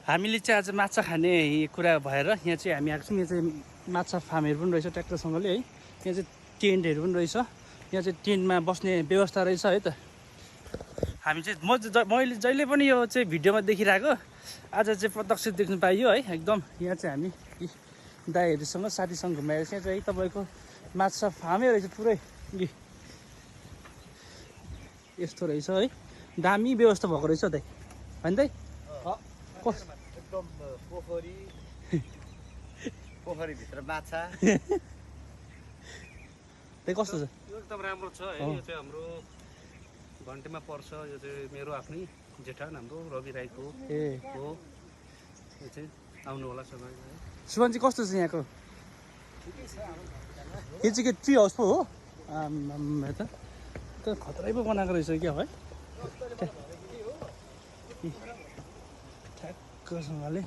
हामीले चाहिँ आज माछा खाने कुरा भएर यहाँ चाहिँ हामी आएको छौँ। यहाँ चाहिँ माछा फार्महरू पनि रहेछ ट्र्याक्टरसँगले है। यहाँ चाहिँ टेन्टहरू पनि रहेछ। यहाँ चाहिँ टेन्टमा बस्ने व्यवस्था रहेछ है त। हामी चाहिँ मैले जहिले पनि यो चाहिँ भिडियोमा देखिरहेको आज चाहिँ प्रत्यक्ष देख्नु पाइयो है। एकदम यहाँ चाहिँ हामी दाइहरूसँग साथीसँग घुमाएर यहाँ चाहिँ तपाईँको माछा फार्मै रहेछ पुरै। यस्तो रहेछ है, दामी व्यवस्था भएको रहेछ दाइ होइन दाइ? एकदम पोखरी भित्र माछा त्यही कस्तो छ? यो एकदम राम्रो छ है। यो चाहिँ हाम्रो घन्टेमा पर्छ। यो चाहिँ मेरो आफ्नै जेठान हाम्रो रवि राईको हो। यो चाहिँ आउनु होला समय है। सुमन चाहिँ कस्तो छ यहाँको? यो चाहिँ के ट्री हाउस पो हो? त खतरै पो बनाएको रहेछ क्या है। ठ्याक्कसँगले